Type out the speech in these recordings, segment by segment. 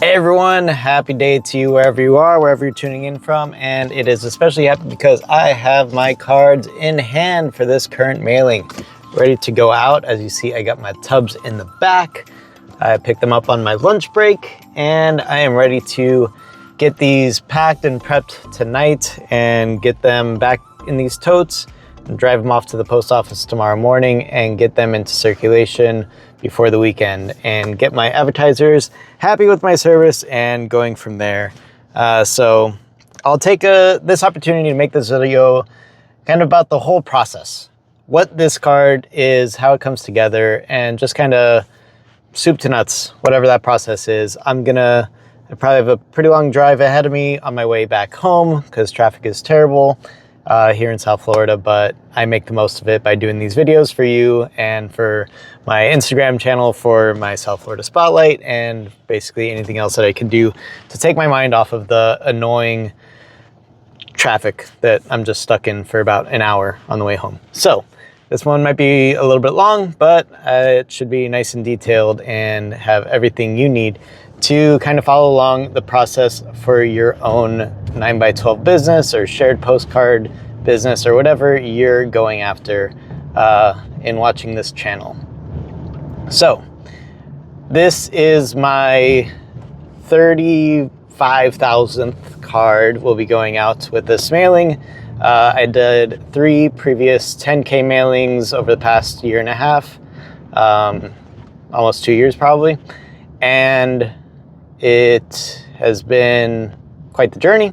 Hey everyone, happy day to you wherever you are, wherever you're tuning in from, and it is especially happy because I have my cards in hand for this current mailing, ready to go out. As you see, I got my tubs in the back. I picked them up on my lunch break, and I am ready to get these packed and prepped tonight and get them back in these totes and drive them off to the post office tomorrow morning and get them into circulation before the weekend and get my advertisers happy with my service and going from there. So I'll take this opportunity to make this video kind of about the whole process, what this card is, how it comes together, and just kind of soup to nuts, whatever that process is. I probably have a pretty long drive ahead of me on my way back home because traffic is terrible here in South Florida, but I make the most of it by doing these videos for you and for my Instagram channel for my South Florida Spotlight and basically anything else that I can do to take my mind off of the annoying traffic that I'm just stuck in for about an hour on the way home. So this one might be a little bit long, but it should be nice and detailed and have everything you need to kind of follow along the process for your own 9x12 business or shared postcard business or whatever you're going after in watching this channel. So this is my 35,000th card will be going out with this mailing. I did 3 previous 10K mailings over the past year and a half, almost 2 years probably, and it has been quite the journey.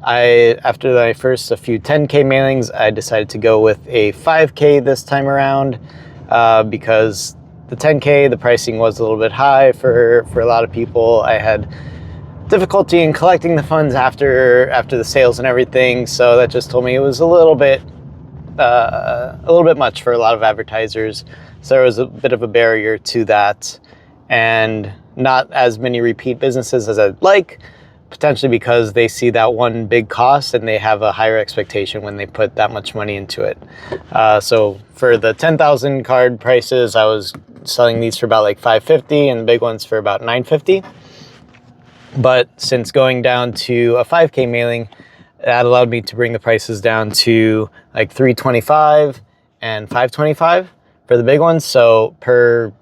After my first a few 10K mailings, I decided to go with a 5K this time around because the 10K, the pricing was a little bit high for a lot of people. I had difficulty in collecting the funds after the sales and everything, so that just told me it was a little bit much for a lot of advertisers. So there was a bit of a barrier to that, and not as many repeat businesses as I'd like, potentially because they see that one big cost and they have a higher expectation when they put that much money into it. So for the 10,000 card prices, I was selling these for about like $550 and the big ones for about $950. But since going down to a 5K mailing, that allowed me to bring the prices down to like $325 and $525 for the big ones. So per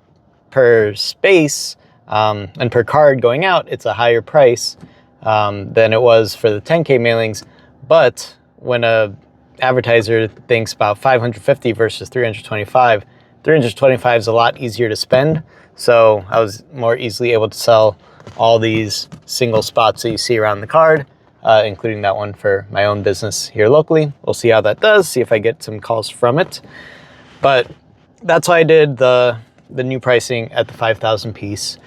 space and per card going out, it's a higher price than it was for the 10K mailings. But when a advertiser thinks about $550 versus $325, $325 is a lot easier to spend. So I was more easily able to sell all these single spots that you see around the card, including that one for my own business here locally. We'll see how that does, see if I get some calls from it. But that's why I did the new pricing at the 5,000 piece.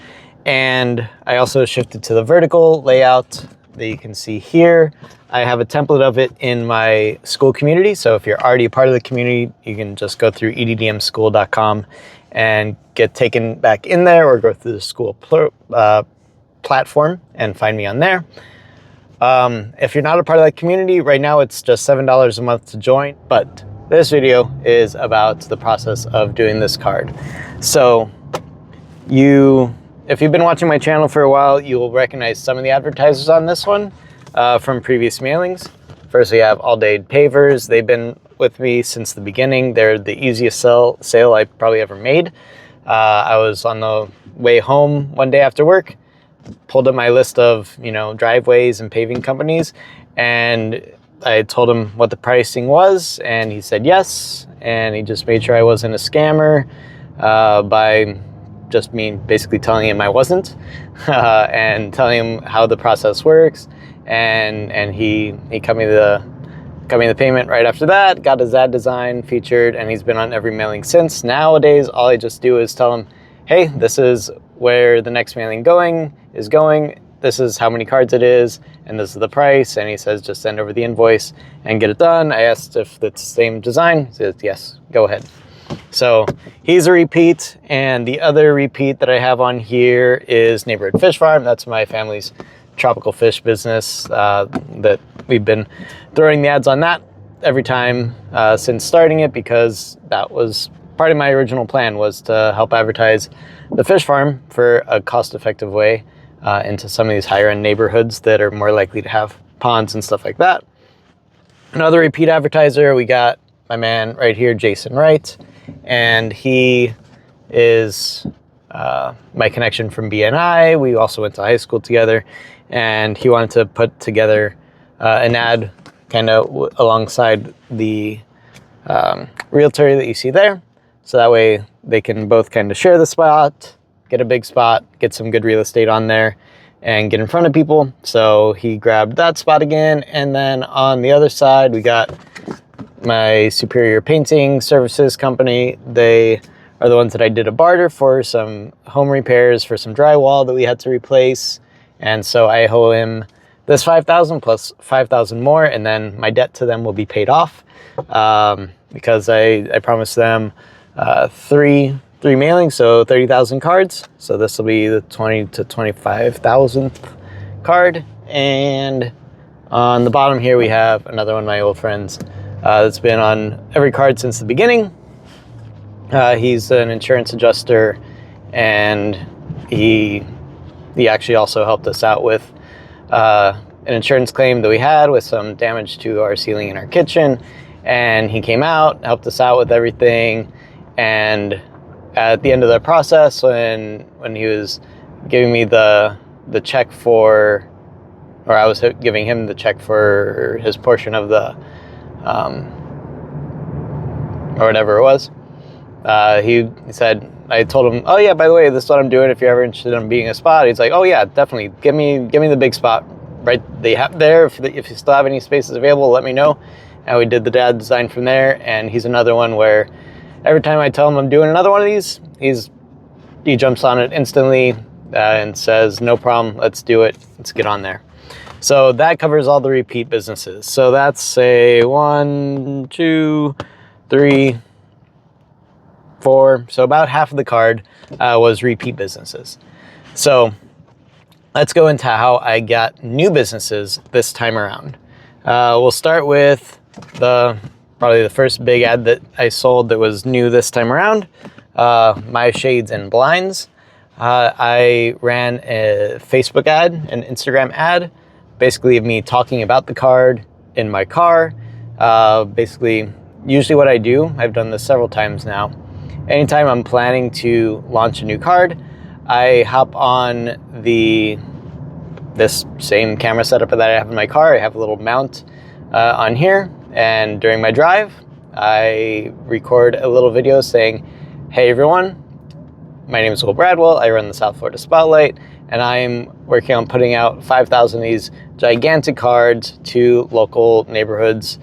And I also shifted to the vertical layout that you can see here. I have a template of it in my school community. So if you're already a part of the community, you can just go through eddmschool.com and get taken back in there, or go through the school platform and find me on there. If you're not a part of that community, right now it's just $7 a month to join, but this video is about the process of doing this card. So if you've been watching my channel for a while, you will recognize some of the advertisers on this one from previous mailings. First, we have All Day Pavers. They've been with me since the beginning. They're the easiest sale I probably ever made. I was on the way home one day after work, pulled up my list of driveways and paving companies, and I told him what the pricing was, and he said yes, and he just made sure I wasn't a scammer by just me basically telling him I wasn't, and telling him how the process works, and he cut me the payment right after that, got his ad design featured, and he's been on every mailing since. Nowadays, all I just do is tell him, hey, this is where the next mailing is going, this is how many cards it is, and this is the price, and he says just send over the invoice and get it done. I asked if it's the same design. He says yes, go ahead. So he's a repeat, and the other repeat that I have on here is Neighborhood Fish Farm. That's my family's tropical fish business that we've been throwing the ads on that every time since starting it, because that was part of my original plan, was to help advertise the fish farm for a cost-effective way into some of these higher end neighborhoods that are more likely to have ponds and stuff like that. Another repeat advertiser, we got my man right here, Jason Wright, and he is my connection from BNI. We also went to high school together, and he wanted to put together an ad kind of alongside the realtor that you see there. So that way they can both kind of share the spot, get a big spot, get some good real estate on there, and get in front of people. So he grabbed that spot again. And then on the other side, we got my Superior Painting Services company. They are the ones that I did a barter for some home repairs for some drywall that we had to replace. And so I owe him this $5,000 plus $5,000 more, and then my debt to them will be paid off because I promised them three mailings, so 30,000 cards. So this will be the 20 to 25,000th card. And on the bottom here, we have another one of my old friends that's been on every card since the beginning. He's an insurance adjuster, and he actually also helped us out with an insurance claim that we had with some damage to our ceiling in our kitchen. And he came out, helped us out with everything. And at the end of the process, when he was giving me the check for, or I was giving him the check for his portion of the, or whatever it was, he said, I told him, oh yeah, by the way, this is what I'm doing. If you're ever interested in being a spot, he's like, oh yeah, definitely. Give me the big spot right they have there. If you still have any spaces available, let me know. And we did the dad design from there. And he's another one where every time I tell him I'm doing another one of these, he jumps on it instantly and says, no problem, let's do it. Let's get on there. So that covers all the repeat businesses. So that's a 1, 2, 3, 4. So about half of the card was repeat businesses. So let's go into how I got new businesses this time around. We'll start with probably the first big ad that I sold that was new this time around, My Shades and Blinds. I ran a Facebook ad, an Instagram ad, basically of me talking about the card in my car. Basically, usually what I do, I've done this several times now, anytime I'm planning to launch a new card, I hop on this same camera setup that I have in my car. I have a little mount on here, and during my drive, I record a little video saying, hey everyone, my name is Will Bradwell, I run the South Florida Spotlight, and I'm working on putting out 5,000 of these gigantic cards to local neighborhoods.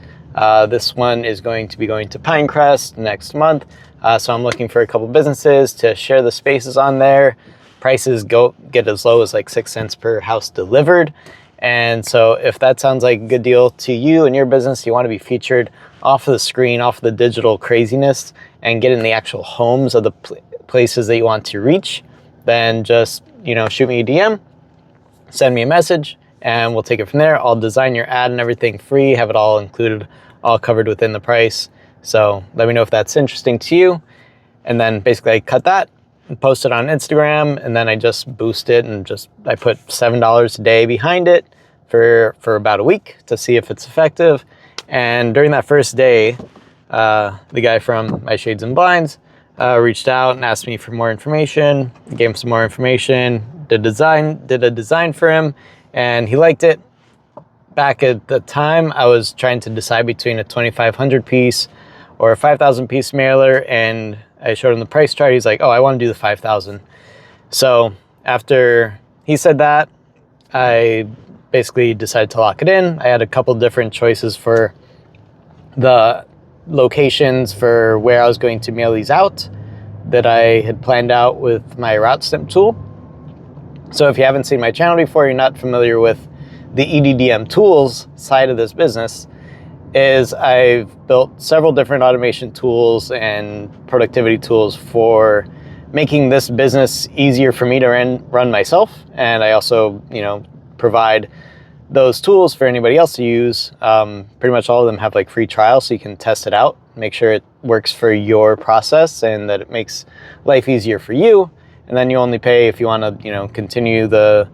This one is going to be going to Pinecrest next month, so I'm looking for a couple businesses to share the spaces on there. Prices get as low as like 6 cents per house delivered. And so if that sounds like a good deal to you and your business, you want to be featured off of the screen, off of the digital craziness, and get in the actual homes of the places that you want to reach, then just, shoot me a DM, send me a message, and we'll take it from there. I'll design your ad and everything free, have it all included, all covered within the price. So let me know if that's interesting to you. And then basically I cut that and post it on Instagram, and then I just boost it and I put $7 a day behind it for about a week to see if it's effective. And during that first day, the guy from My Shades and Blinds reached out and asked me for more information. I gave him some more information, did a design for him, and he liked it. Back at the time, I was trying to decide between a 2,500 piece or a 5,000 piece mailer, and I showed him the price chart. He's like, oh, I want to do the 5,000. So after he said that, I basically decided to lock it in. I had a couple different choices for the locations for where I was going to mail these out that I had planned out with my route stamp tool. So if you haven't seen my channel before, you're not familiar with the EDDM tools side of this business, is I've built several different automation tools and productivity tools for making this business easier for me to run myself. And I also, provide those tools for anybody else to use. Pretty much all of them have like free trials, so you can test it out, make sure it works for your process and that it makes life easier for you. And then you only pay if you want to, continue the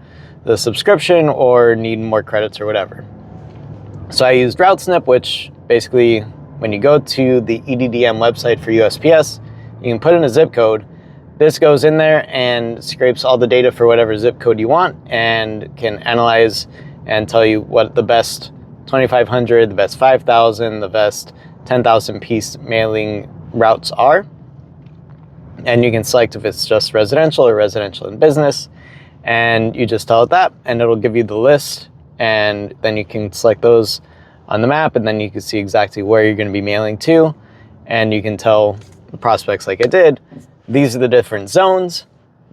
the subscription or need more credits or whatever. So I used RouteSnip, which basically when you go to the EDDM website for USPS, you can put in a zip code. This goes in there and scrapes all the data for whatever zip code you want and can analyze and tell you what the best 2,500, the best 5,000, the best 10,000 piece mailing routes are. And you can select if it's just residential or residential and business. And you just tell it that, and it'll give you the list. And then you can select those on the map, and then you can see exactly where you're going to be mailing to. And you can tell the prospects, like I did, these are the different zones.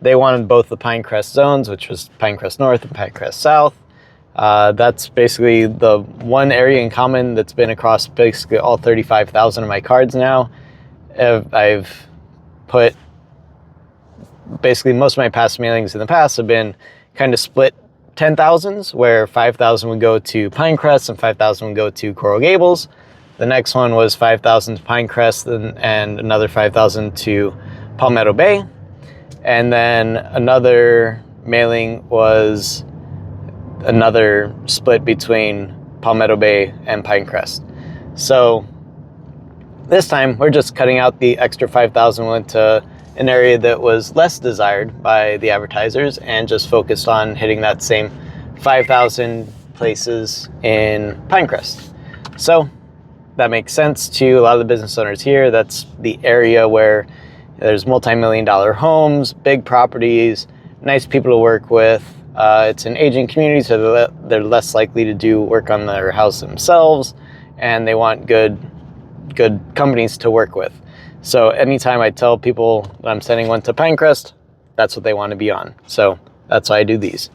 They wanted both the Pinecrest zones, which was Pinecrest North and Pinecrest South. That's basically the one area in common that's been across basically all 35,000 of my cards now. I've put basically most of my past mailings in the past have been kind of split 10,000s, where 5,000 would go to Pinecrest and 5,000 would go to Coral Gables. The next one was 5,000 to Pinecrest and another 5,000 to Palmetto Bay. And then another mailing was another split between Palmetto Bay and Pinecrest. So this time we're just cutting out the extra 5,000, went to an area that was less desired by the advertisers and just focused on hitting that same 5,000 places in Pinecrest. So that makes sense to a lot of the business owners here. That's the area where there's multi-million-dollar homes, big properties, nice people to work with. It's an aging community, so they're less likely to do work on their house themselves, and they want good companies to work with. So anytime I tell people that I'm sending one to Pinecrest, that's what they want to be on. So that's why I do these.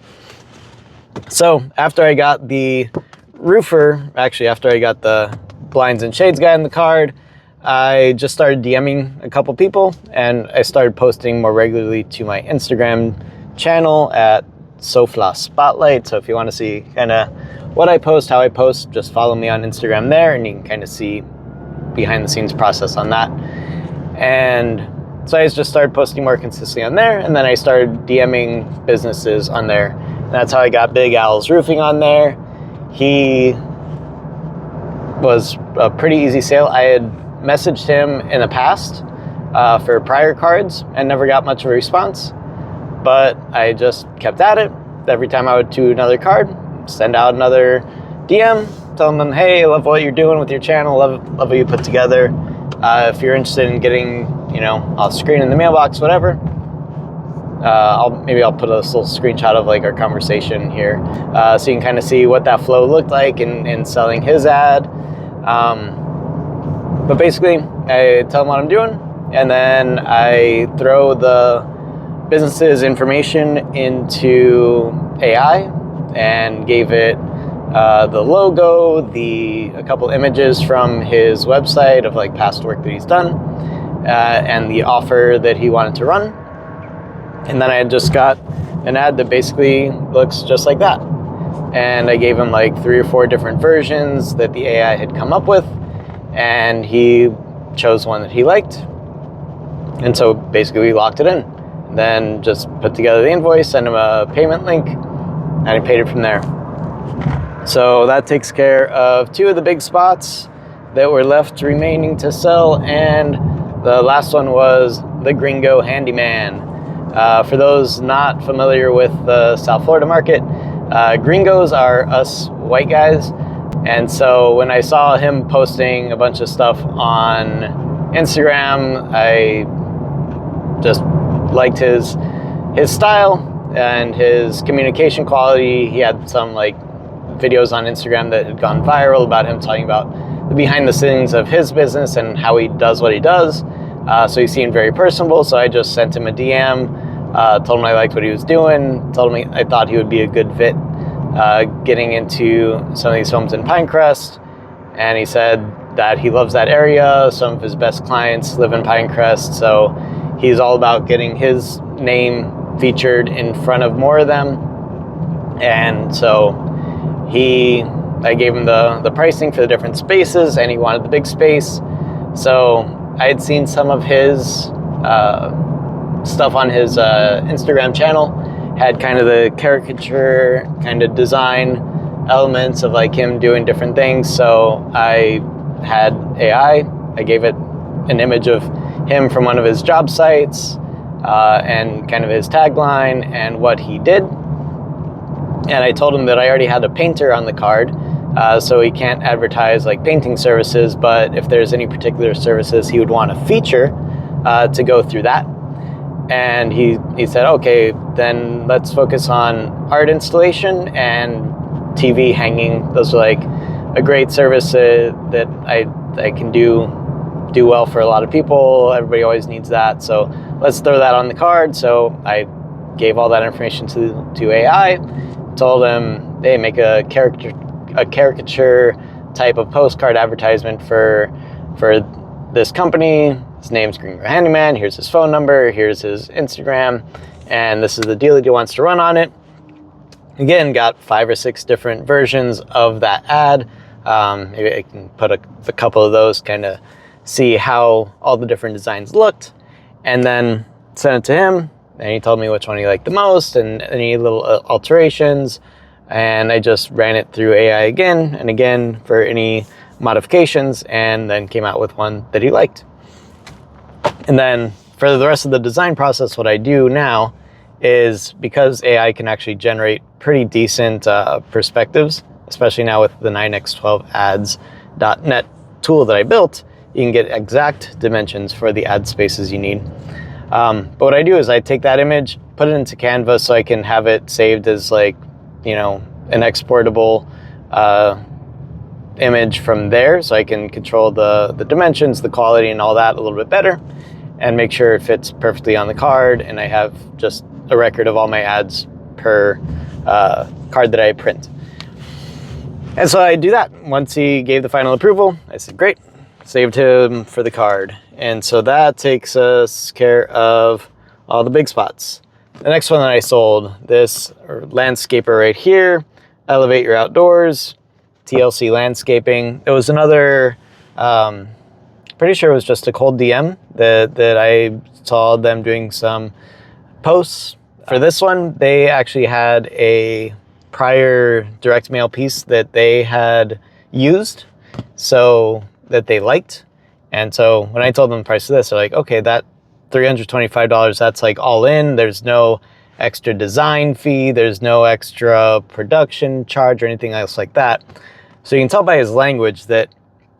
So after I got the roofer, actually after I got the blinds and shades guy in the card, I just started DMing a couple people, and I started posting more regularly to my Instagram channel at Sofla Spotlight. So if you want to see kind of what I post, how I post, just follow me on Instagram there, and you can kind of see behind the scenes process on that. And so I just started posting more consistently on there, and then I started DMing businesses on there. And that's how I got Big Al's Roofing on there. He was a pretty easy sale. I had messaged him in the past for prior cards and never got much of a response, but I just kept at it. Every time I would do another card, send out another DM, telling them, hey, I love what you're doing with your channel, love what you put together. If you're interested in getting, I'll screen in the mailbox, whatever. Maybe I'll put a little screenshot of like our conversation here, so you can kind of see what that flow looked like in selling his ad. But basically, I tell them what I'm doing, and then I throw the business's information into AI and gave it the logo, a couple images from his website of like past work that he's done, and the offer that he wanted to run. And then I just got an ad that basically looks just like that. And I gave him like 3 or 4 different versions that the AI had come up with, and he chose one that he liked. And so basically we locked it in. Then just put together the invoice, sent him a payment link, and he paid it from there. So that takes care of 2 of the big spots that were left remaining to sell, and the last one was the Gringo Handyman. For those not familiar with the South Florida market, gringos are us white guys, and so when I saw him posting a bunch of stuff on Instagram, I just liked his style and his communication quality. He had some like videos on Instagram that had gone viral about him talking about the behind the scenes of his business and how he does what he does. So he seemed very personable, so I just sent him a DM, told him I liked what he was doing, told him I thought he would be a good fit getting into some of these homes in Pinecrest, and he said that he loves that area. Some of his best clients live in Pinecrest, so he's all about getting his name featured in front of more of them. And so I gave him the pricing for the different spaces, and he wanted the big space. So I had seen some of his stuff on his Instagram channel, had kind of the caricature kind of design elements of like him doing different things. So I had AI, I gave it an image of him from one of his job sites, and kind of his tagline and what he did. And I told him that I already had a painter on the card, so he can't advertise like painting services, but if there's any particular services he would want to feature, to go through that. And he said, okay, then let's focus on art installation and TV hanging. Those are like a great service that I can do well for a lot of people. Everybody always needs that, so let's throw that on the card. So I gave all that information to AI, told him, hey, make a caricature type of postcard advertisement for this company. His name's Green Handyman, here's his phone number, here's his Instagram, and this is the deal that he wants to run on it. Again, got 5 or 6 different versions of that ad. Maybe I can put a couple of those, kind of see how all the different designs looked, and then sent it to him, and he told me which one he liked the most and any little alterations, and I just ran it through AI again and again for any modifications, and then came out with one that he liked. And then for the rest of the design process, what I do now is, because AI can actually generate pretty decent perspectives, especially now with the 9x12ads.net tool that I built, you can get exact dimensions for the ad spaces you need. But what I do is I take that image, put it into Canva so I can have it saved as like, an exportable image from there, so I can control the dimensions, the quality, and all that a little bit better, and make sure it fits perfectly on the card, and I have just a record of all my ads per card that I print. And so I do that. Once he gave the final approval, I said, great, saved him for the card. And so that takes us care of all the big spots. The next one that I sold, this landscaper right here, Elevate Your Outdoors, TLC Landscaping. It was another, pretty sure it was just a cold DM that I saw them doing some posts. For this one, they actually had a prior direct mail piece that they had used, so that they liked. And so when I told them the price of this, they're like, okay, that $325, that's like all in. There's no extra design fee. There's no extra production charge or anything else like that. So you can tell by his language that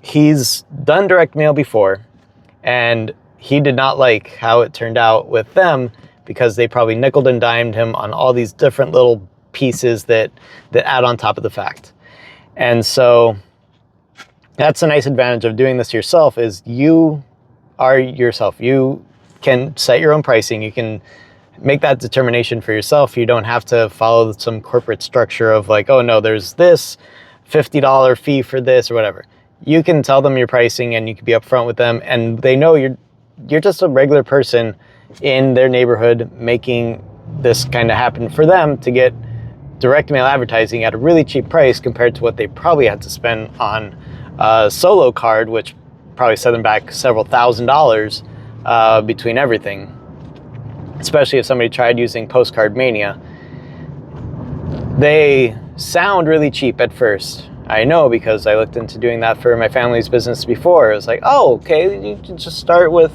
he's done direct mail before, and he did not like how it turned out with them, because they probably nickeled and dimed him on all these different little pieces that add on top of the fact. And so that's a nice advantage of doing this yourself, is you are yourself. You can set your own pricing. You can make that determination for yourself. You don't have to follow some corporate structure of like, oh no, there's this $50 fee for this or whatever. You can tell them your pricing, and you can be upfront with them, and they know you're just a regular person in their neighborhood making this kind of happen for them to get direct mail advertising at a really cheap price compared to what they probably had to spend on a solo card, which probably set them back several $1,000s between everything, especially if somebody tried using Postcard Mania. They sound really cheap at first. I know, because I looked into doing that for my family's business before. It was like, oh, okay, you can just start with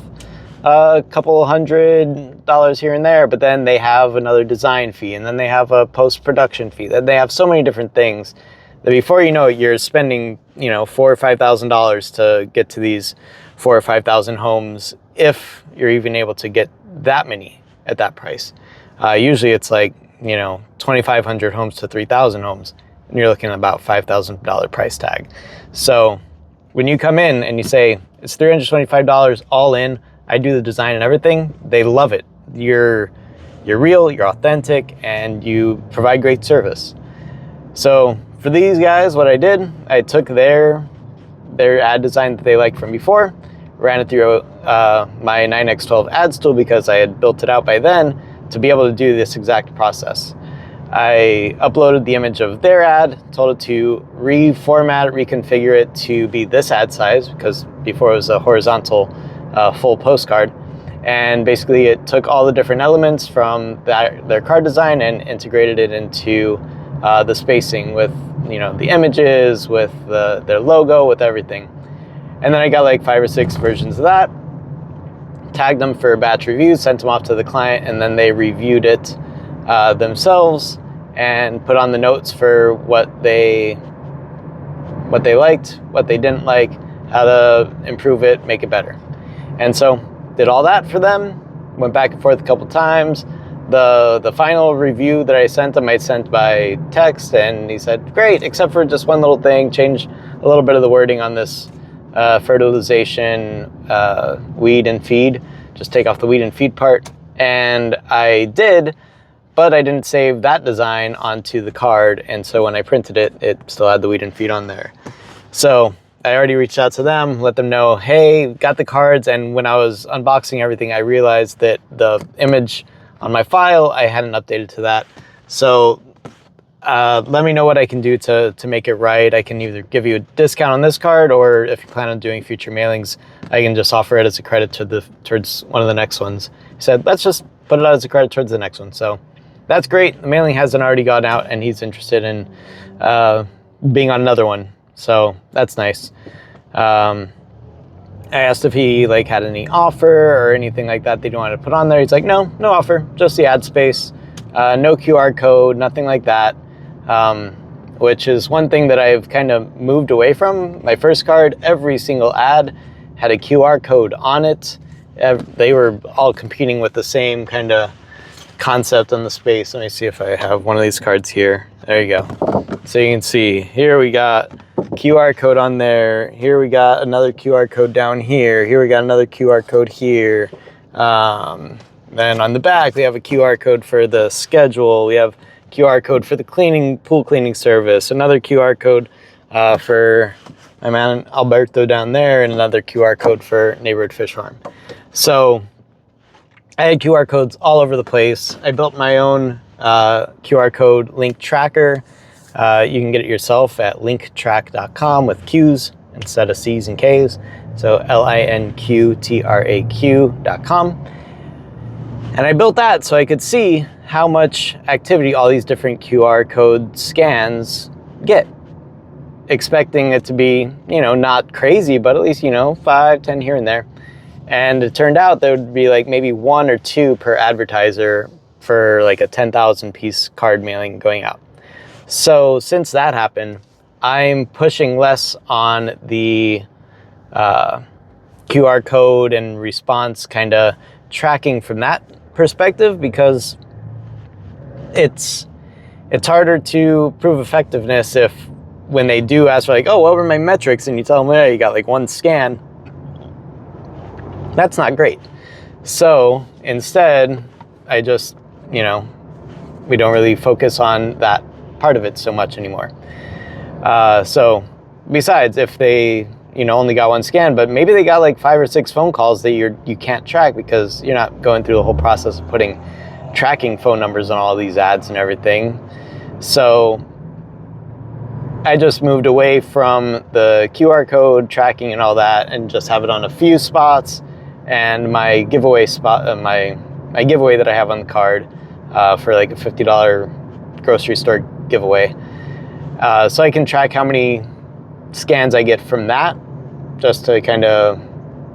a couple $100 here and there, but then they have another design fee, and then they have a post-production fee. Then they have so many different things that before you know it, you're spending, $4,000 or $5,000 to get to these 4,000 or 5,000 homes, if you're even able to get that many at that price. Usually it's like, 2,500 homes to 3,000 homes, and you're looking at about $5,000 price tag. So when you come in and you say, it's $325 all in, I do the design and everything, they love it. You're real, you're authentic, and you provide great service. So for these guys, what I did, I took their ad design that they liked from before, ran it through my 9x12 ads tool, because I had built it out by then to be able to do this exact process. I uploaded the image of their ad, told it to reformat it, reconfigure it to be this ad size, because before it was a horizontal full postcard, And basically it took all the different elements from their card design and integrated it into the spacing with, you know, the images, with their logo, with everything. And then I got like 5 or 6 versions of that, tagged them for batch reviews, sent them off to the client, and then they reviewed it themselves and put on the notes for what they liked, what they didn't like, how to improve it, make it better. And so did all that for them, went back and forth a couple times. The final review that I sent him, I sent by text, and he said, great, except for just one little thing, change a little bit of the wording on this fertilization, weed and feed, just take off the weed and feed part. And I did, but I didn't save that design onto the card, and so when I printed it, it still had the weed and feed on there. So I already reached out to them, let them know, hey, got the cards, and when I was unboxing everything, I realized that the image on my file, I hadn't updated to that. So let me know what I can do to make it right. I can either give you a discount on this card, or if you plan on doing future mailings, I can just offer it as a credit towards one of the next ones. He said, let's just put it out as a credit towards the next one. So that's great. The mailing hasn't already gone out, and he's interested in being on another one. So that's nice. I asked if he had any offer or anything like that they wanted to put on there. He's like, no offer, just the ad space, no QR code, nothing like that. Which is one thing that I've kind of moved away from. My first card, every single ad had a QR code on it. They were all competing with the same kind of concept on the space. Let me see if I have one of these cards here. There you go. So you can see here we got QR code on there. Here we got another QR code down here. Here we got another QR code here. Then on the back we have a QR code for the schedule. We have QR code for the pool cleaning service. Another QR code for my man Alberto down there, and another QR code for Neighborhood Fish Farm. So I had QR codes all over the place. I built my own QR code link tracker. You can get it yourself at linktrack.com with Q's instead of C's and K's. So linqtraq.com. And I built that so I could see how much activity all these different QR code scans get. Expecting it to be, not crazy, but at least, 5, 10 here and there. And it turned out there would be maybe 1 or 2 per advertiser for a 10,000 piece card mailing going out. So since that happened, I'm pushing less on the QR code and response kind of tracking from that perspective, because it's harder to prove effectiveness if when they do ask for what were my metrics, and you tell them, well, you got 1 scan. That's not great. So instead, I just, we don't really focus on that part of it so much anymore. So besides, if they, only got 1 scan, but maybe they got 5 or 6 phone calls that you can't track because you're not going through the whole process of putting tracking phone numbers on all these ads and everything. So I just moved away from the QR code tracking and all that, and just have it on a few spots. And my giveaway spot, my giveaway that I have on the card for a $50 grocery store giveaway. So I can track how many scans I get from that, just to kind of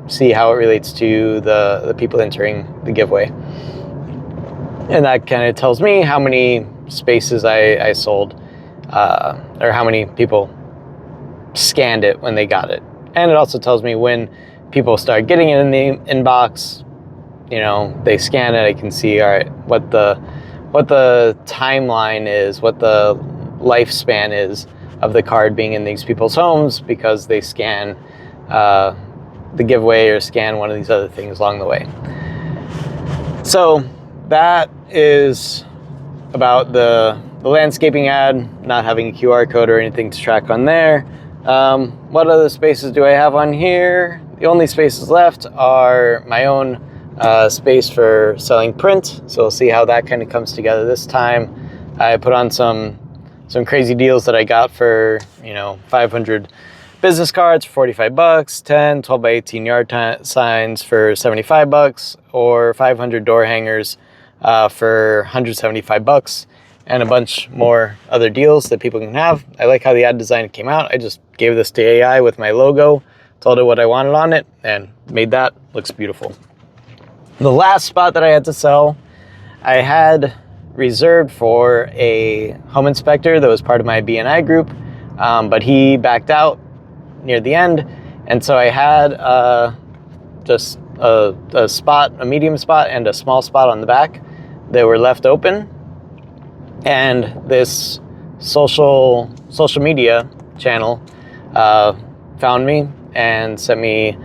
see how it relates to the people entering the giveaway. And that kind of tells me how many spaces I sold, or how many people scanned it when they got it. And it also tells me when people start getting it in the inbox, they scan it, I can see, all right, what the timeline is, what the lifespan is of the card being in these people's homes, because they scan the giveaway or scan one of these other things along the way. So that is about the landscaping ad, not having a QR code or anything to track on there. What other spaces do I have on here? The only spaces left are my own space for selling print. So we'll see how that kind of comes together this time. I put on some crazy deals that I got for 500 business cards for 45 bucks, 10 12 by 18 yard signs for 75 bucks, or 500 door hangers for 175 bucks, and a bunch more other deals that people can have. I like how the ad design came out. I just gave this to AI with my logo, told it what I wanted on it, and made that. Looks beautiful. The last spot that I had to sell, I had reserved for a home inspector that was part of my BNI group, but he backed out near the end, and so I had just a spot, a medium spot and a small spot on the back that were left open. And this social media channel found me and sent me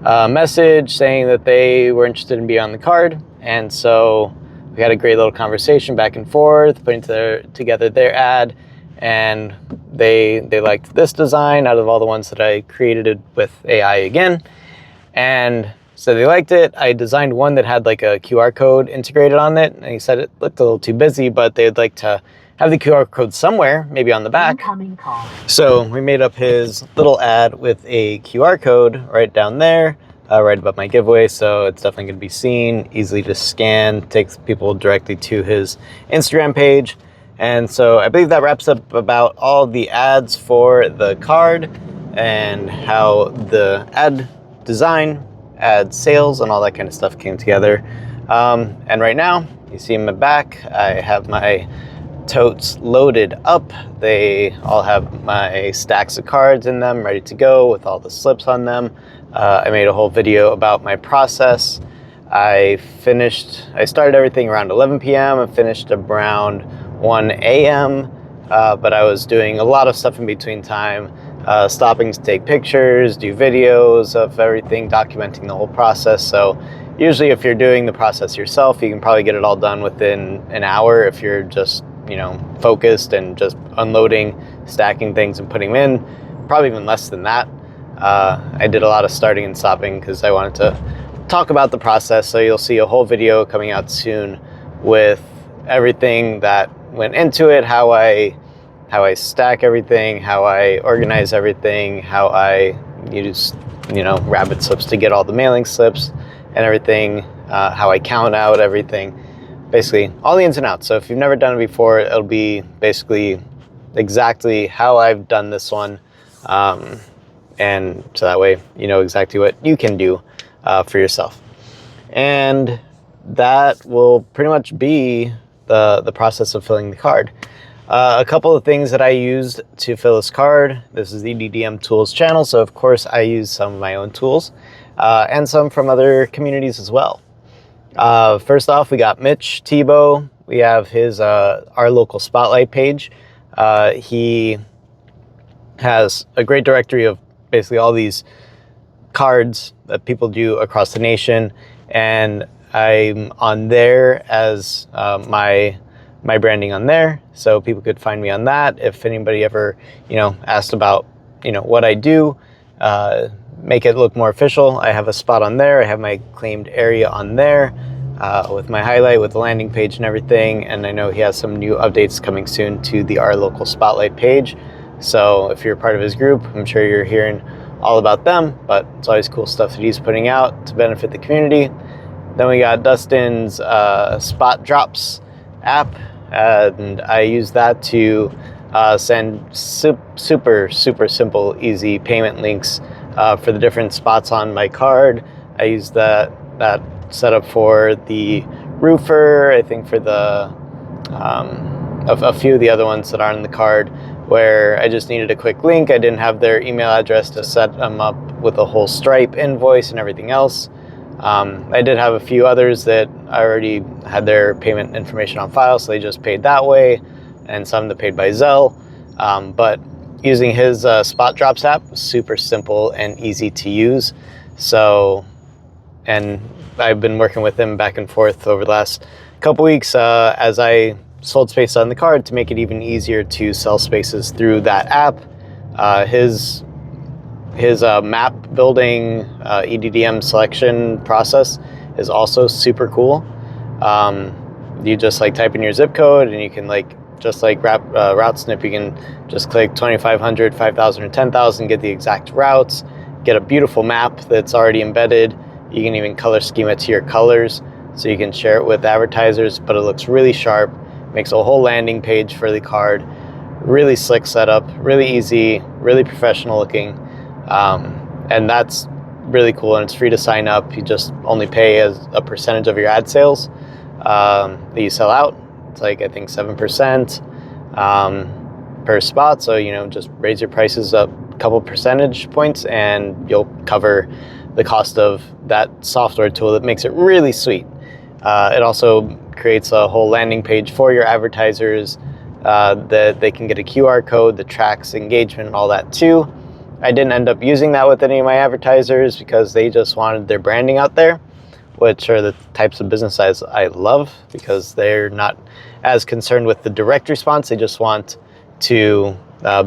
a message saying that they were interested in being on the card. And so we had a great little conversation back and forth, putting together their ad, and they liked this design out of all the ones that I created with AI again. And so they liked it. I designed one that had like a QR code integrated on it, and he said it looked a little too busy, but they'd like to have the QR code somewhere, maybe on the back. Incoming call. So we made up his little ad with a QR code right down there, right above my giveaway, so it's definitely going to be seen, easily to scan, takes people directly to his Instagram page. And so I believe that wraps up about all the ads for the card and how the ad design, ad sales, and all that kind of stuff came together. And right now, you see in my back, I have my totes loaded up. They all have my stacks of cards in them, ready to go with all the slips on them. I made a whole video about my process. I started everything around 11 p.m. and finished around 1 a.m. But I was doing a lot of stuff in between time, stopping to take pictures, do videos of everything, documenting the whole process. So usually if you're doing the process yourself, you can probably get it all done within an hour if you're just, focused and just unloading, stacking things and putting them in. Probably even less than that. I did a lot of starting and stopping because I wanted to talk about the process. So you'll see a whole video coming out soon with everything that went into it, how I stack everything, how I organize everything, how I use, rabbit slips to get all the mailing slips and everything, how I count out everything, basically all the ins and outs. So if you've never done it before, it'll be basically exactly how I've done this one. And so that way, you know exactly what you can do for yourself. And that will pretty much be the process of filling the card. A couple of things that I used to fill this card. This is the DDM Tools channel, so of course I use some of my own tools and some from other communities as well. First off, we got Mitch Tebow. We have his our local spotlight page. He has a great directory of basically all these cards that people do across the nation, and I'm on there as my branding on there, so people could find me on that. If anybody ever, asked about, what I do, make it look more official, I have a spot on there. I have my claimed area on there with my highlight, with the landing page and everything. And I know he has some new updates coming soon to the Our Local Spotlight page. So if you're part of his group, I'm sure you're hearing all about them, but it's always cool stuff that he's putting out to benefit the community. Then we got Dustin's Spot Drops app, and I use that to send super simple, easy payment links for the different spots on my card. I use that setup for the roofer, I think for the a few of the other ones that are on the card, where I just needed a quick link. I didn't have their email address to set them up with a whole Stripe invoice and everything else. I did have a few others that I already had their payment information on file, so they just paid that way, and some that paid by Zelle. But using his Spot Drops app was super simple and easy to use. So, and I've been working with him back and forth over the last couple weeks as I sold space on the card to make it even easier to sell spaces through that app. His map building EDDM selection process is also super cool. You just type in your zip code and you can just like Route Snip, you can just click 2,500, 5,000, or 10,000, get the exact routes, get a beautiful map that's already embedded. You can even color scheme it to your colors, so you can share it with advertisers, but it looks really sharp, makes a whole landing page for the card. Really slick setup, really easy, really professional looking, and that's really cool. And it's free to sign up. You just only pay as a percentage of your ad sales that you sell out. It's like, I think 7% per spot. So, you know, just raise your prices up a couple percentage points and you'll cover the cost of that software tool that makes it really sweet. It also creates a whole landing page for your advertisers that they can get a QR code that tracks engagement and all that too. I didn't end up using that with any of my advertisers because they just wanted their branding out there, which are the types of business I love, because they're not as concerned with the direct response. They just want to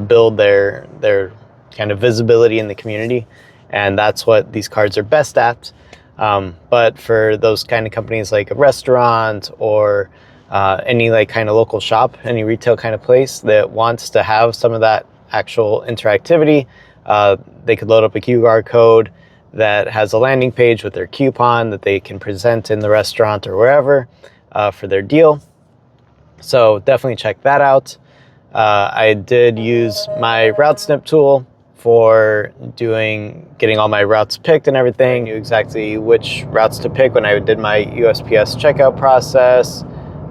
build their kind of visibility in the community, and that's what these cards are best at. But for those kind of companies like a restaurant or any like kind of local shop, any retail kind of place that wants to have some of that actual interactivity, they could load up a QR code that has a landing page with their coupon that they can present in the restaurant or wherever for their deal. So definitely check that out. I did use my Route Snip tool for getting all my routes picked and everything. Knew exactly which routes to pick when I did my USPS checkout process.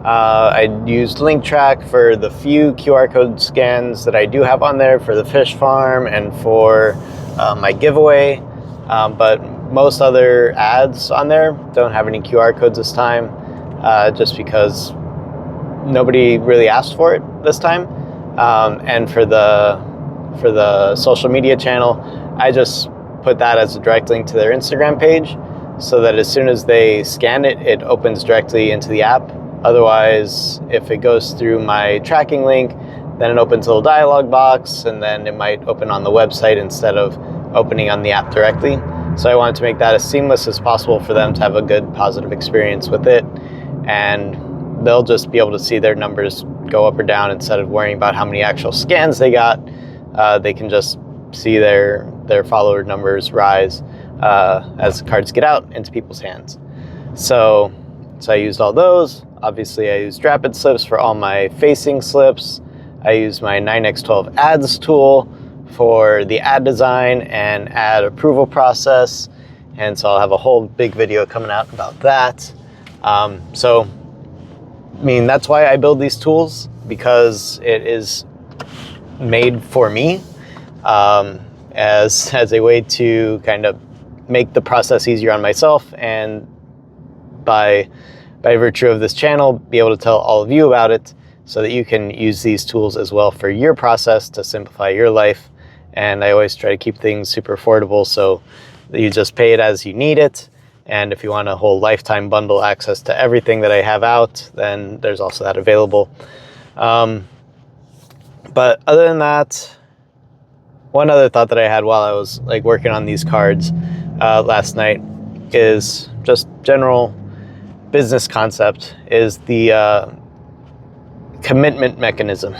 I used LinkTrack for the few QR code scans that I do have on there for the fish farm and for my giveaway. But most other ads on there don't have any QR codes this time, just because nobody really asked for it this time. And for the social media channel, I just put that as a direct link to their Instagram page, so that as soon as they scan it, it opens directly into the app. Otherwise, if it goes through my tracking link, then it opens a little dialog box, and then it might open on the website instead of opening on the app directly. So I wanted to make that as seamless as possible for them to have a good, positive experience with it. And they'll just be able to see their numbers go up or down instead of worrying about how many actual scans they got. They can just see their follower numbers rise as the cards get out into people's hands. So I used all those. Obviously, I used rapid slips for all my facing slips. I used my 9x12 ads tool for the ad design and ad approval process. And so I'll have a whole big video coming out about that. So, I mean, that's why I build these tools, because it is made for me as a way to kind of make the process easier on myself, and by virtue of this channel, be able to tell all of you about it so that you can use these tools as well for your process to simplify your life. And I always try to keep things super affordable, so that you just pay it as you need it. And if you want a whole lifetime bundle access to everything that I have out, then there's also that available. But other than that, one other thought that I had while I was like working on these cards last night is just general business concept, is the commitment mechanism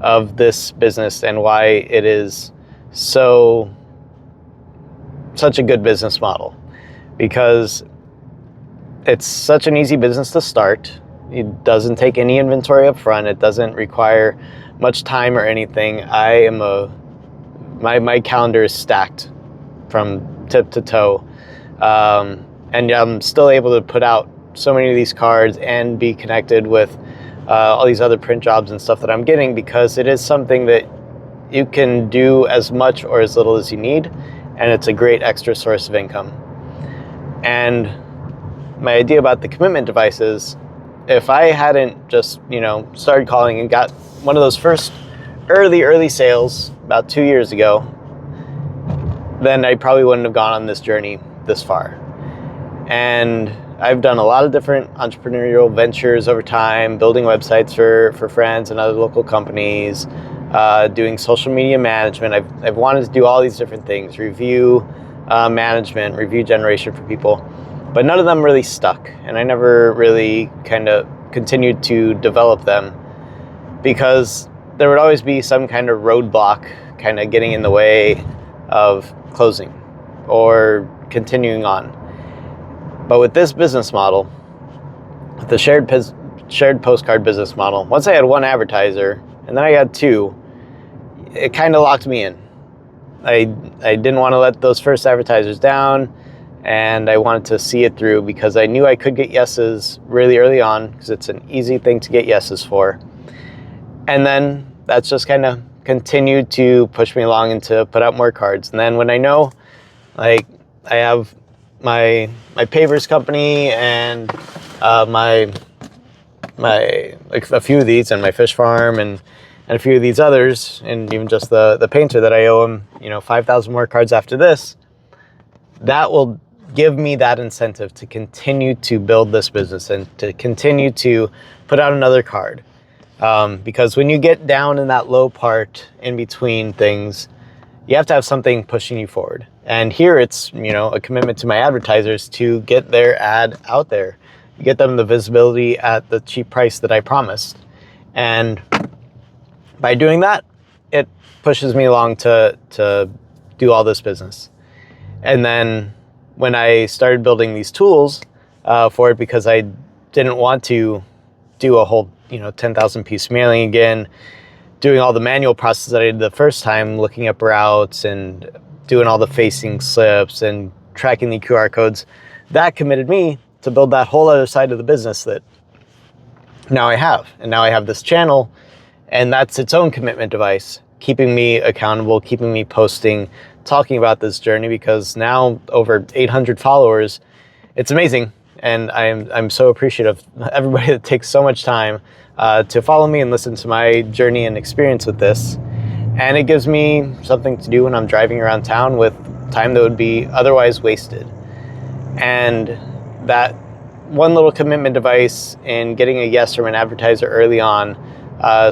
of this business and why it is such a good business model. Because it's such an easy business to start. It doesn't take any inventory up front. It doesn't require much time or anything. My calendar is stacked from tip to toe. And I'm still able to put out so many of these cards and be connected with all these other print jobs and stuff that I'm getting, because it is something that you can do as much or as little as you need, and it's a great extra source of income. And my idea about the commitment devices, if I hadn't just, started calling and got one of those first early sales about 2 years ago, then I probably wouldn't have gone on this journey this far. And I've done a lot of different entrepreneurial ventures over time, building websites for friends and other local companies, doing social media management. I've wanted to do all these different things, review management, review generation for people, but none of them really stuck, and I never really kind of continued to develop them. because there would always be some kind of roadblock kind of getting in the way of closing or continuing on. But with this business model, with the shared postcard business model, once I had one advertiser and then I got two, it kind of locked me in. I didn't want to let those first advertisers down, and I wanted to see it through because I knew I could get yeses really early on because it's an easy thing to get yeses for. And then that's just kind of continued to push me along and to put out more cards. And then when I know, like, I have my pavers company and my like a few of these, and my fish farm and a few of these others, and even just the painter that I owe him, 5,000 more cards after this, that will give me that incentive to continue to build this business and to continue to put out another card. Because when you get down in that low part in between things, you have to have something pushing you forward. And here it's, a commitment to my advertisers to get their ad out there, get them the visibility at the cheap price that I promised. And by doing that, it pushes me along to do all this business. And then when I started building these tools for it, because I didn't want to do a whole 10,000 piece mailing again, doing all the manual process that I did the first time, looking up routes and doing all the facing slips and tracking the QR codes, that committed me to build that whole other side of the business that now I have. And now I have this channel, and that's its own commitment device, keeping me accountable, keeping me posting, talking about this journey, because now over 800 followers, it's amazing. And I'm so appreciative of everybody that takes so much time to follow me and listen to my journey and experience with this. And it gives me something to do when I'm driving around town with time that would be otherwise wasted. And that one little commitment device in getting a yes from an advertiser early on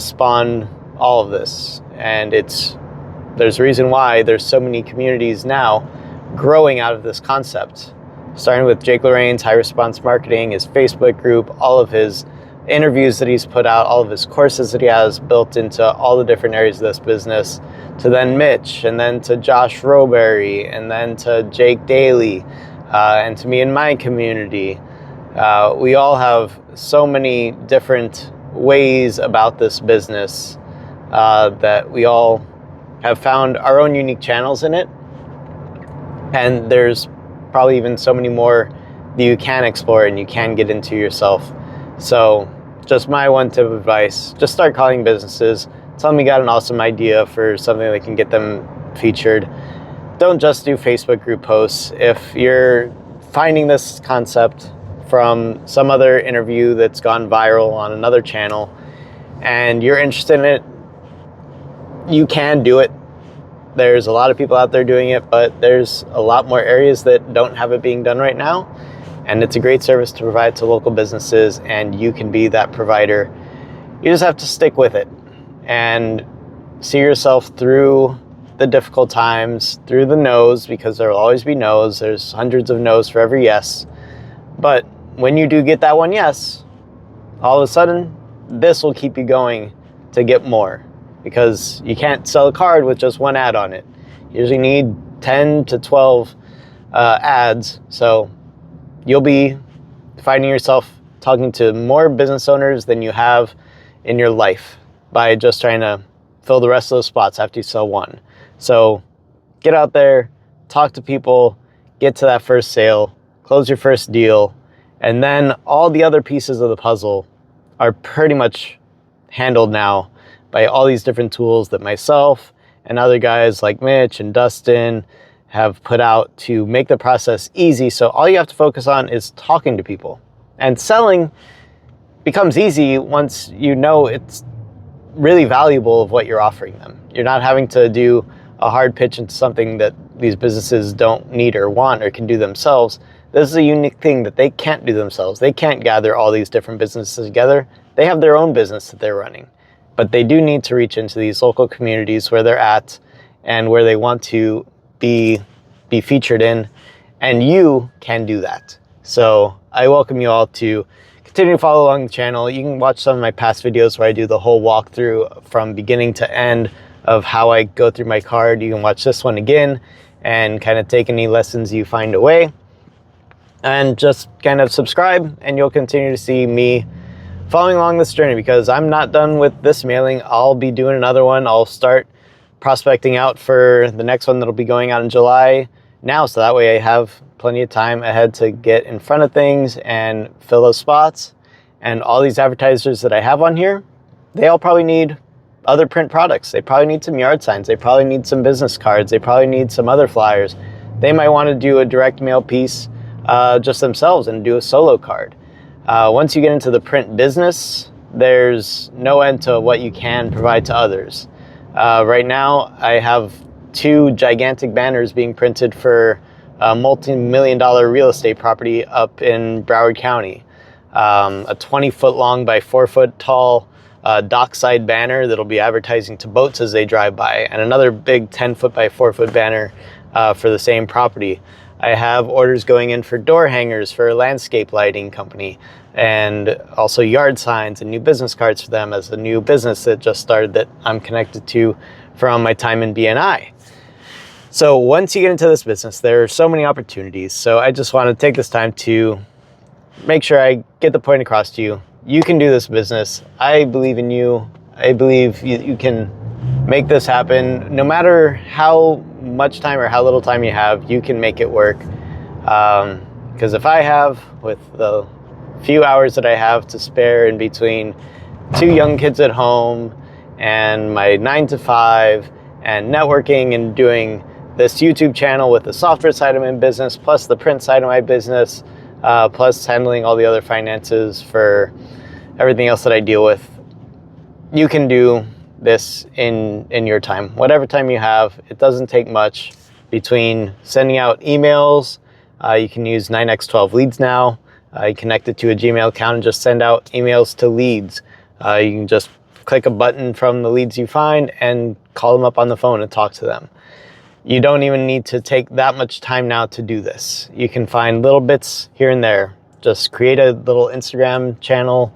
spawned all of this. And there's a reason why there's so many communities now growing out of this concept. Starting with Jake Lorraine's High Response Marketing, his Facebook group, all of his interviews that he's put out, all of his courses that he has built into all the different areas of this business, to then Mitch, and then to Josh Roberry, and then to Jake Daly, and to me and my community. We all have so many different ways about this business that we all have found our own unique channels in it. And there's probably even so many more that you can explore and you can get into yourself. So just my one tip of advice, just start calling businesses, tell them you got an awesome idea for something that can get them featured. Don't just do Facebook group posts. If you're finding this concept from some other interview that's gone viral on another channel and you're interested in it, you can do it. There's a lot of people out there doing it, but there's a lot more areas that don't have it being done right now. And it's a great service to provide to local businesses, and you can be that provider. You just have to stick with it and see yourself through the difficult times, through the no's, because there will always be no's. There's hundreds of no's for every yes. But when you do get that one yes, all of a sudden, this will keep you going to get more, because you can't sell a card with just one ad on it. You usually need 10 to 12 ads. So you'll be finding yourself talking to more business owners than you have in your life by just trying to fill the rest of those spots after you sell one. So get out there, talk to people, get to that first sale, close your first deal, and then all the other pieces of the puzzle are pretty much handled now by all these different tools that myself and other guys like Mitch and Dustin have put out to make the process easy. So all you have to focus on is talking to people. And selling becomes easy once you know it's really valuable of what you're offering them. You're not having to do a hard pitch into something that these businesses don't need or want or can do themselves. This is a unique thing that they can't do themselves. They can't gather all these different businesses together. They have their own business that they're running. But they do need to reach into these local communities where they're at and where they want to be featured in. And you can do that. So I welcome you all to continue to follow along the channel. You can watch some of my past videos where I do the whole walkthrough from beginning to end of how I go through my card. You can watch this one again and kind of take any lessons you find away. And just kind of subscribe, and you'll continue to see me following along this journey, because I'm not done with this mailing. I'll be doing another one. I'll start prospecting out for the next one that'll be going out in July now, so that way I have plenty of time ahead to get in front of things and fill those spots. And all these advertisers that I have on here, they all probably need other print products. They probably need some yard signs. They probably need some business cards. They probably need some other flyers. They might want to do a direct mail piece just themselves and do a solo card. Once you get into the print business, there's no end to what you can provide to others. Right now, I have 2 gigantic banners being printed for a multi-million-dollar real estate property up in Broward County. A 20-foot long by 4-foot tall dockside banner that'll be advertising to boats as they drive by, and another big 10-foot by 4-foot banner for the same property. I have orders going in for door hangers for a landscape lighting company, and also yard signs and new business cards for them as a new business that just started that I'm connected to from my time in BNI. So once you get into this business, there are so many opportunities. So I just want to take this time to make sure I get the point across to you. You can do this business. I believe in you. I believe you can make this happen. No matter how much time or how little time you have, you can make it work. Because if I have, with the few hours that I have to spare in between 2 young kids at home and my 9 to 5 and networking and doing this YouTube channel with the software side of my business, plus the print side of my business, plus handling all the other finances for everything else that I deal with, you can do this in your time. Whatever time you have, it doesn't take much. Between sending out emails, you can use 9x12 leads now. You connect it to a Gmail account and just send out emails to leads. You can just click a button from the leads you find and call them up on the phone and talk to them. You don't even need to take that much time now to do this. You can find little bits here and there. Just create a little Instagram channel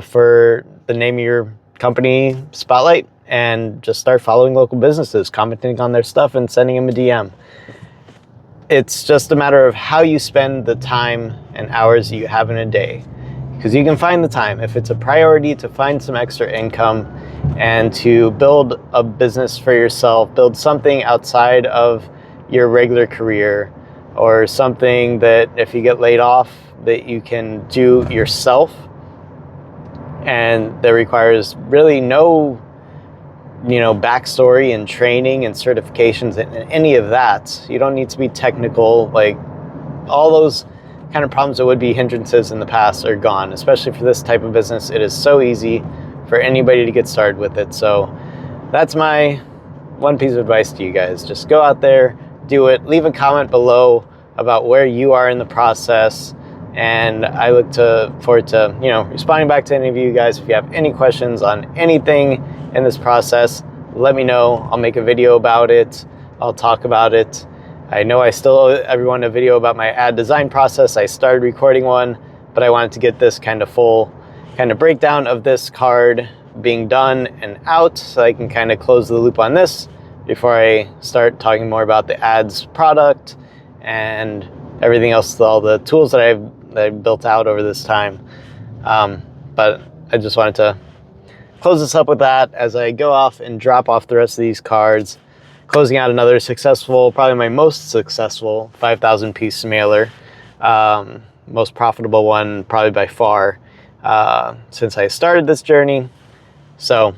for the name of your company, Spotlight, and just start following local businesses, commenting on their stuff and sending them a DM. It's just a matter of how you spend the time and hours you have in a day, because you can find the time if it's a priority to find some extra income and to build a business for yourself, build something outside of your regular career, or something that if you get laid off that you can do yourself and that requires really no backstory and training and certifications and any of that. You don't need to be technical. Like, all those kind of problems that would be hindrances in the past are gone. Especially for this type of business, it is so easy for anybody to get started with it. So that's my one piece of advice to you guys. Just go out there, do it. Leave a comment below about where you are in the process, and I look forward to responding back to any of you guys. If you have any questions on anything in this process, let me know. I'll make a video about it. I'll talk about it. I know I still owe everyone a video about my ad design process. I started recording one, but I wanted to get this full breakdown of this card being done and out, so I can close the loop on this before I start talking more about the ads product and everything else, all the tools that I've built out over this time. But I just wanted to close this up with that as I go off and drop off the rest of these cards, closing out another successful, probably my most successful 5,000 piece mailer, most profitable one probably by far since I started this journey. So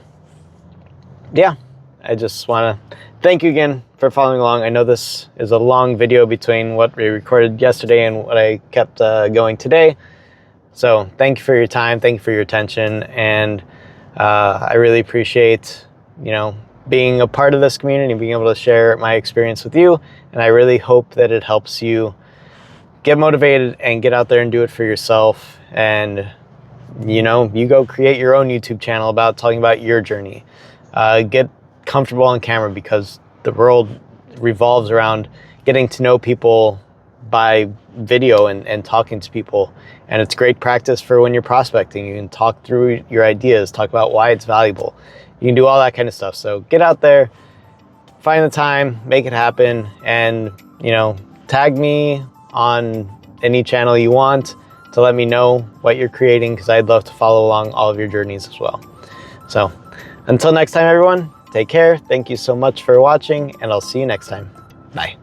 yeah, I just want to thank you again for following along. I know this is a long video between what we recorded yesterday and what I kept going today. So thank you for your time. Thank you for your attention. And I really appreciate, being a part of this community and being able to share my experience with you. And I really hope that it helps you get motivated and get out there and do it for yourself. And, you go create your own YouTube channel talking about your journey. Get comfortable on camera, because the world revolves around getting to know people by video and talking to people. And it's great practice for when you're prospecting. You can talk through your ideas, talk about why it's valuable. You can do all that kind of stuff. So get out there, find the time, make it happen, and tag me on any channel you want to let me know what you're creating, because I'd love to follow along all of your journeys as well. So until next time, everyone, take care. Thank you so much for watching, and I'll see you next time. Bye.